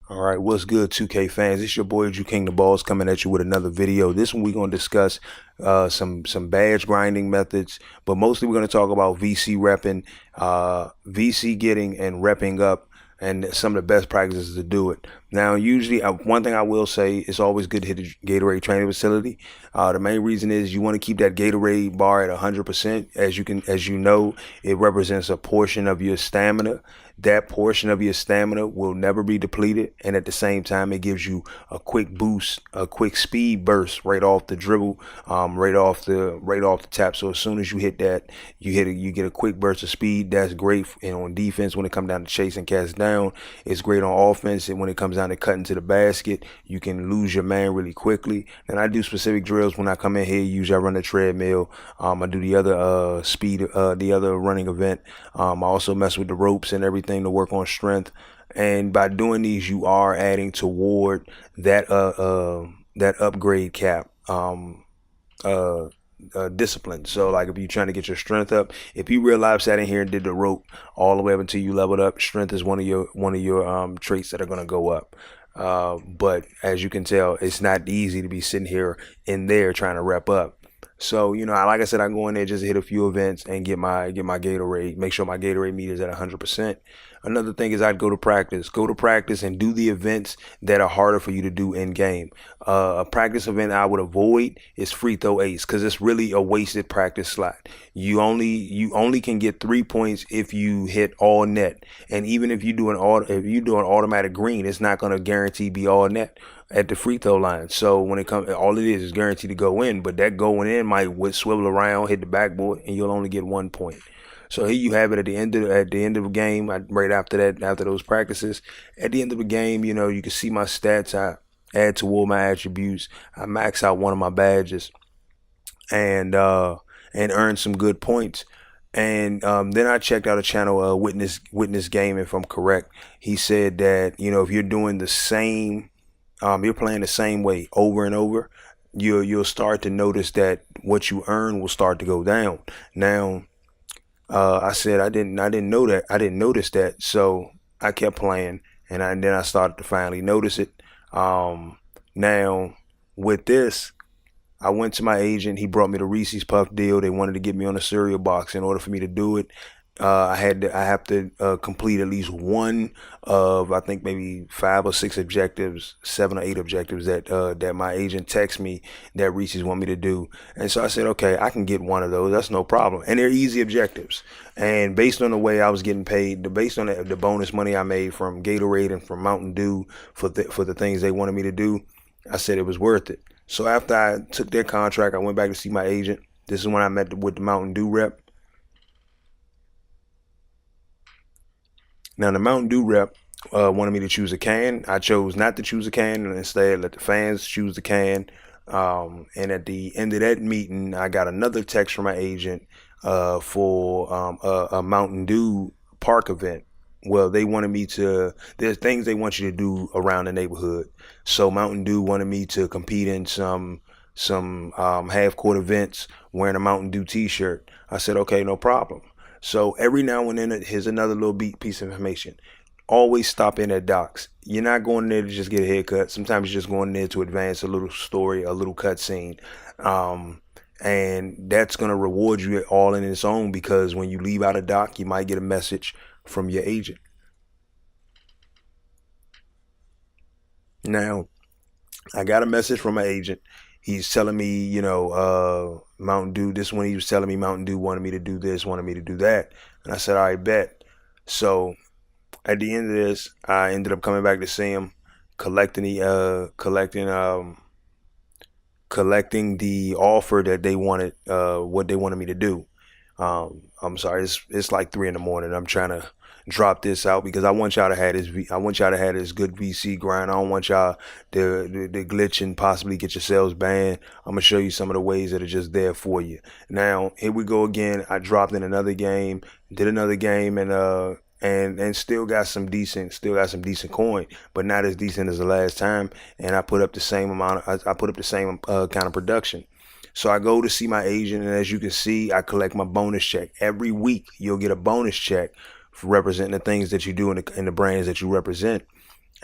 All right, what's good, 2K fans? It's your boy JuKIng the Balls coming at you with another video. This one we're gonna discuss some badge grinding methods, but mostly we're gonna talk about VC repping, VC getting and repping up, and some of the best practices to do it. Now, usually, one thing I will say, it's always good to hit a Gatorade training facility. The main reason is you want to keep that Gatorade bar at 100%. As you know, it represents a portion of your stamina. That portion of your stamina will never be depleted, and at the same time, it gives you a quick boost, a quick speed burst right off the dribble, right off the tap. So as soon as you hit that, you get a quick burst of speed. That's great, and on defense when it comes down to chasing cats down, it's great on offense. And when it comes down to cutting to the basket, you can lose your man really quickly. And I do specific drills when I come in here. Usually I run the treadmill. I do the other the other running event. I also mess with the ropes and everything to work on strength. And by doing these, you are adding toward that upgrade cap. Discipline. So like if you're trying to get your strength up, if you real life sat in here and did the rope all the way up until you leveled up, strength is one of your traits that are going to go up. But as you can tell, it's not easy to be sitting here in there trying to rep up. So, like I said, I go in there just to hit a few events and get my Gatorade, make sure my Gatorade meter is at 100%. Another thing is I'd go to practice and do the events that are harder for you to do in game. A practice event I would avoid is free throw ace, because it's really a wasted practice slot. You only can get 3 points if you hit all net, and even if you do an automatic green, it's not going to guarantee be all net at the free throw line. So when it comes, all it is guaranteed to go in, but that going in might swivel around, hit the backboard, and you'll only get 1 point. So here you have it at the end of the game. Right after that, after those practices, at the end of the game, you can see my stats. I add to all my attributes. I max out one of my badges, and earn some good points. And then I checked out a channel, Witness Game, if I'm correct. He said that if you're doing the same, you're playing the same way over and over, you'll start to notice that what you earn will start to go down. Now, I said I didn't know that. I didn't notice that. So I kept playing, and then I started to finally notice it. Now with this, I went to my agent. He brought me the Reeses Puff deal. They wanted to get me on a cereal box. In order for me to do it, I have to complete at least one of, I think, maybe 5 or 6 objectives, 7 or 8 objectives that my agent texted me that Reese's want me to do. And so I said, okay, I can get one of those. That's no problem. And they're easy objectives. And based on the way I was getting paid, based on the bonus money I made from Gatorade and from Mountain Dew for the things they wanted me to do, I said it was worth it. So after I took their contract, I went back to see my agent. This is when I met with the Mountain Dew rep. Now, the Mountain Dew rep wanted me to choose a can. I chose not to choose a can, and instead let the fans choose the can. And at the end of that meeting, I got another text from my agent for a Mountain Dew park event. Well, they wanted me to, there's things they want you to do around the neighborhood. So Mountain Dew wanted me to compete in some half-court events wearing a Mountain Dew t-shirt. I said, okay, no problem. So every now and then, here's another little piece of information. Always stop in at docks. You're not going there to just get a haircut. Sometimes you're just going there to advance a little story, a little cut scene. And that's going to reward you all in its own, because when you leave out a dock, you might get a message from your agent. Now, I got a message from my agent. He's telling me, Mountain Dew, this one he was telling me Mountain Dew wanted me to do this, wanted me to do that. And I said, all right, bet. So at the end of this, I ended up coming back to see him, collecting the offer that they wanted, what they wanted me to do. I'm sorry, it's like 3 in the morning. I'm trying to drop this out because I want y'all to have this good VC grind. I don't want y'all to glitch and possibly get yourselves banned. I'm gonna show you some of the ways that are just there for you. Now here we go again. I dropped in another game, did another game, and still got some decent coin, but not as decent as the last time. And I put up the same amount. I put up the same kind of production. So I go to see my agent, and as you can see, I collect my bonus check. Every week, you'll get a bonus check for representing the things that you do in the brands that you represent.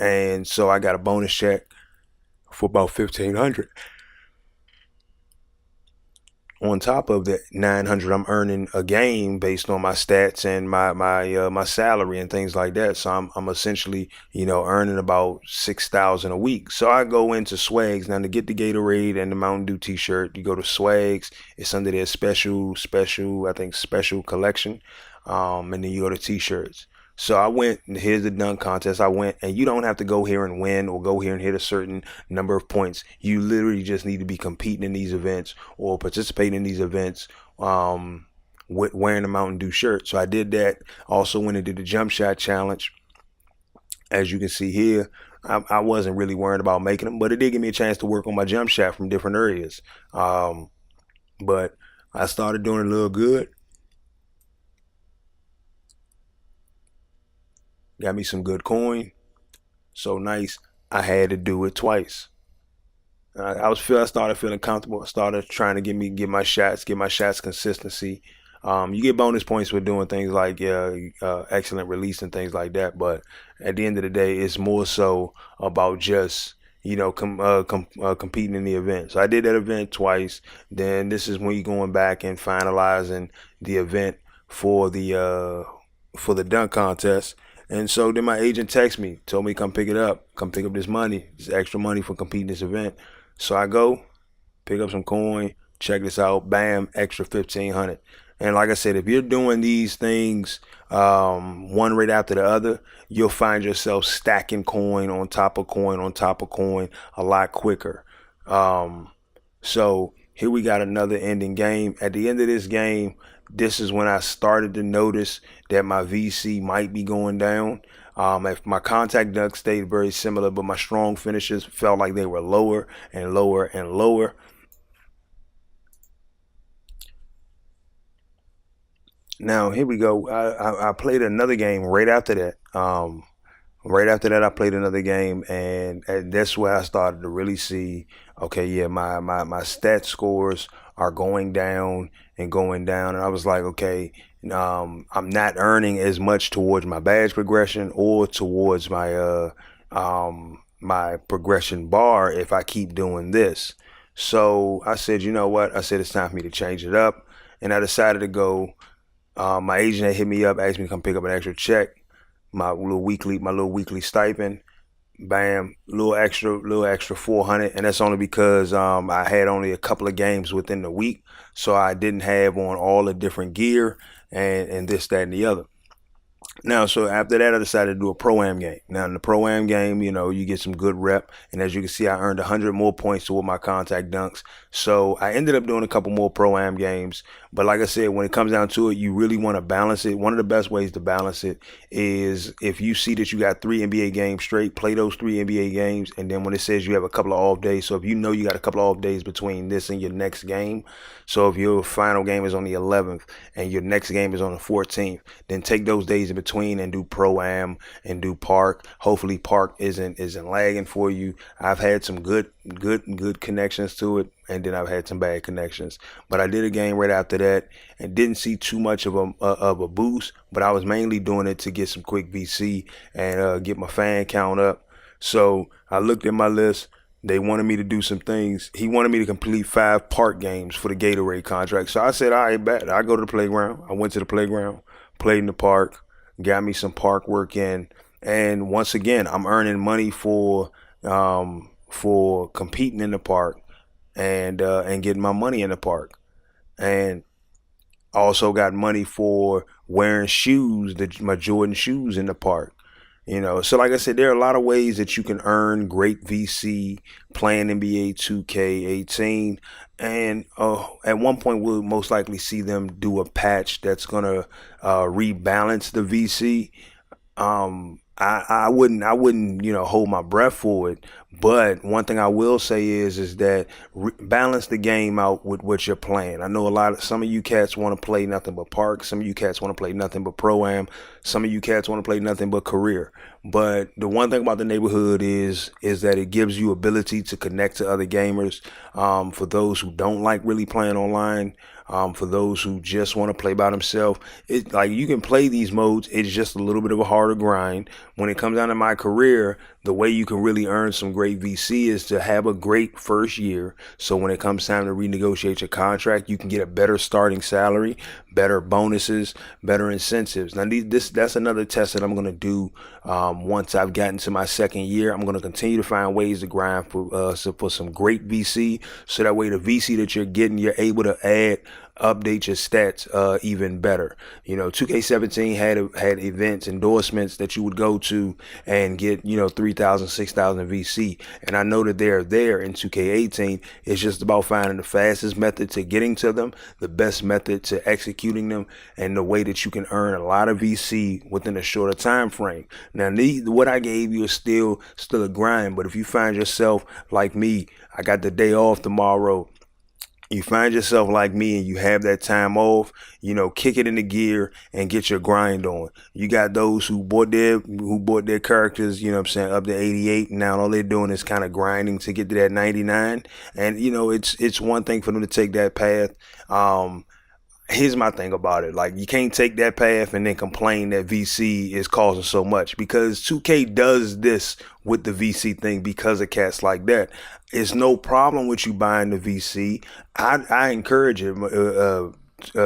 and so I got a bonus check for about 1,500. On top of that 900 I'm earning a game based on my stats and my salary and things like that. So I'm essentially, earning about 6,000 a week. So I go into Swags. Now, to get the Gatorade and the Mountain Dew t-shirt, you go to Swags. It's under their special collection. And then you go to t-shirts. So I went, here's the dunk contest. I went, and you don't have to go here and win or go here and hit a certain number of points. You literally just need to be competing in these events or participating in these events with wearing a Mountain Dew shirt. So I did that. Also went and did the jump shot challenge. As you can see here, I wasn't really worried about making them, but it did give me a chance to work on my jump shot from different areas. But I started doing a little good. Got me some good coin. So nice. I had to do it twice. I started feeling comfortable. I started trying to get my shots consistency. You get bonus points for doing things like excellent release and things like that. But at the end of the day, it's more so about just competing in the event. So I did that event twice. Then this is when you're going back and finalizing the event for the dunk contest. And so then my agent texted me, told me come pick up this money, this extra money for competing this event. So I go, pick up some coin, check this out, bam, extra 1,500. And like I said, if you're doing these things one right after the other, you'll find yourself stacking coin on top of coin on top of coin a lot quicker. So here we got another ending game. At the end of this game, this is when I started to notice that my VC might be going down. If my contact duck stayed very similar, but my strong finishes felt like they were lower and lower and lower. Now here we go. I played another game right after that. Right after that, I played another game, and that's where I started to really see, okay, yeah, my stat scores are going down and going down. And I was like, okay, I'm not earning as much towards my badge progression or towards my progression bar if I keep doing this. So I said, you know what? I said, it's time for me to change it up. And I decided to go. My agent had hit me up, asked me to come pick up an extra check, my little weekly stipend. Bam, little extra 400, and that's only because I had only a couple of games within the week, so I didn't have on all the different gear and this, that, and the other. Now, so after that, I decided to do a pro-am game. Now, in the pro-am game, you get some good rep. And as you can see, I earned 100 more points toward my contact dunks. So I ended up doing a couple more pro-am games. But like I said, when it comes down to it, you really want to balance it. One of the best ways to balance it is if you see that you got 3 NBA games straight, play those 3 NBA games. And then when it says you have a couple of off days, so if you know you got a couple of off days between this and your next game, so if your final game is on the 11th and your next game is on the 14th, then take those days in between and do pro-am and do park. Hopefully park isn't lagging for you. I've had some good connections to it, and then I've had some bad connections. But I did a game right after that and didn't see too much of a boost, but I was mainly doing it to get some quick VC and get my fan count up. So I looked at my list. They wanted me to do some things. He wanted me to complete 5 park games for the Gatorade contract. So I said, all right, bet. I go to the playground. I went to the playground, played in the park, got me some park work in. And once again, I'm earning money for competing in the park and getting my money in the park. And also got money for wearing shoes, my Jordan shoes in the park. So like I said, there are a lot of ways that you can earn great VC playing NBA 2K18. And at one point, we'll most likely see them do a patch that's going to rebalance the VC. I wouldn't, hold my breath for it. But one thing I will say is that balance the game out with what you're playing. I know some of you cats want to play nothing but park. Some of you cats want to play nothing but pro-am. Some of you cats want to play nothing but career. But the one thing about the neighborhood is that it gives you ability to connect to other gamers. For those who don't like really playing online, for those who just want to play by themselves, it's like you can play these modes. It's just a little bit of a harder grind. When it comes down to MyCAREER, the way you can really earn some great VC is to have a great first year. So when it comes time to renegotiate your contract, you can get a better starting salary, better bonuses, better incentives. Now, that's another test that I'm going to do once I've gotten to my second year. I'm going to continue to find ways to grind for some great VC, so that way the VC that you're getting, you're able to update your stats even better. 2K17 had events, endorsements that you would go to and get 3,000, 6,000 VC, and I know that they're there in 2K18. It's just about finding the fastest method to getting to them, the best method to executing them, and the way that you can earn a lot of VC within a shorter time frame. Now, what I gave you is still a grind, but if you find yourself like me, I got the day off tomorrow. You find yourself like me and you have that time off, kick it into gear and get your grind on. You got those who bought their characters, up to 88. And now all they're doing is kind of grinding to get to that 99. And, it's one thing for them to take that path. Here's my thing about it. Like, you can't take that path and then complain that VC is causing so much, because 2K does this with the VC thing because of cats like that. It's no problem with you buying the VC. I encourage it.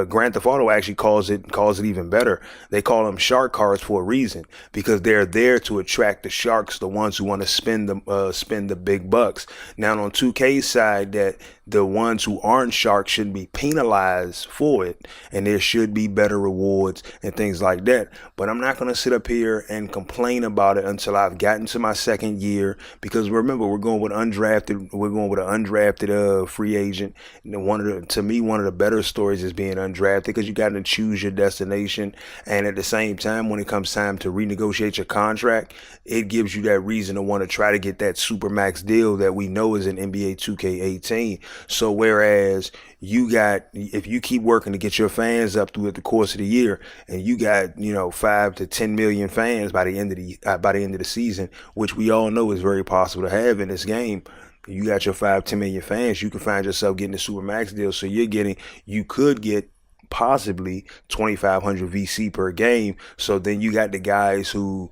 Grand Theft Auto actually calls it even better. They call them shark cards for a reason, because they're there to attract the sharks, the ones who want to spend the big bucks. Now on 2K's side, that the ones who aren't sharks shouldn't be penalized for it, and there should be better rewards and things like that. But I'm not going to sit up here and complain about it until I've gotten to my second year, because remember, we're going with undrafted. We're going with an undrafted free agent. And to me, one of the better stories is being undrafted, because you got to choose your destination, and at the same time, when it comes time to renegotiate your contract, it gives you that reason to want to try to get that super max deal that we know is in NBA 2K18. So whereas if you keep working to get your fans up through the course of the year, and you got 5 to 10 million fans by the end of the season, which we all know is very possible to have in this game. You got your 5-10 million fans, you can find yourself getting a super max deal. So you could get possibly 2,500 VC per game. So then you got the guys who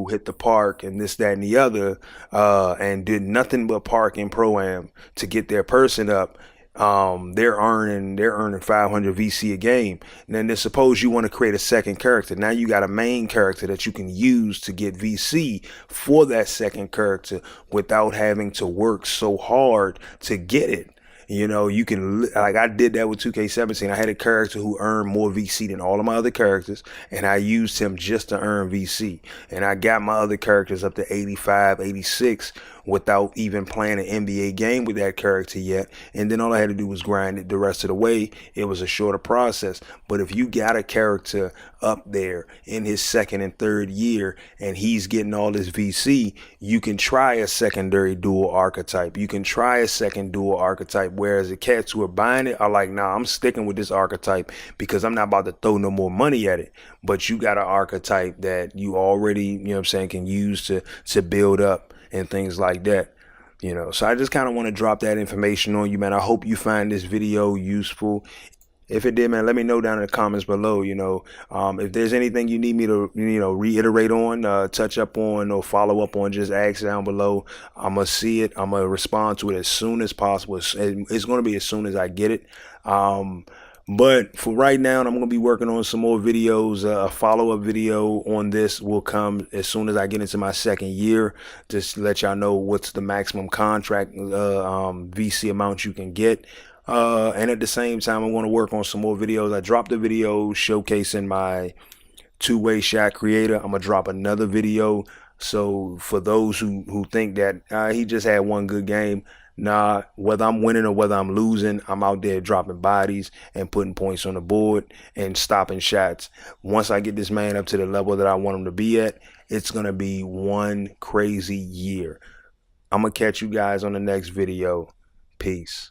hit the park and this, that, and the other, and did nothing but park and pro-am to get their person up. They're earning 500 VC a game. And then suppose you want to create a second character. Now you got a main character that you can use to get VC for that second character without having to work so hard to get it. You can, like I did that with 2K17. I had a character who earned more VC than all of my other characters, and I used him just to earn VC. And I got my other characters up to 85, 86 without even playing an NBA game with that character yet. And then all I had to do was grind it the rest of the way. It was a shorter process. But if you got a character up there in his second and third year and he's getting all this VC, you can try a secondary dual archetype. You can try a second dual archetype, whereas the cats who are buying it are like, nah, I'm sticking with this archetype because I'm not about to throw no more money at it. But you got an archetype that you already, can use to build up and things like that. So I just kind of want to drop that information on you, man. I hope you find this video useful. If it did, man, let me know down in the comments below. If there's anything you need me to, reiterate on, touch up on, or follow up on, just ask down below. I'm going to see it. I'm going to respond to it as soon as possible. It's going to be as soon as I get it. But for right now, I'm going to be working on some more videos. A follow-up video on this will come as soon as I get into my second year, just to let y'all know what's the maximum contract VC amount you can get. And at the same time, I want to work on some more videos. I dropped a video showcasing my two-way shot creator. I'm going to drop another video. So for those who think that he just had one good game, nah, whether I'm winning or whether I'm losing, I'm out there dropping bodies and putting points on the board and stopping shots. Once I get this man up to the level that I want him to be at, it's going to be one crazy year. I'm going to catch you guys on the next video. Peace.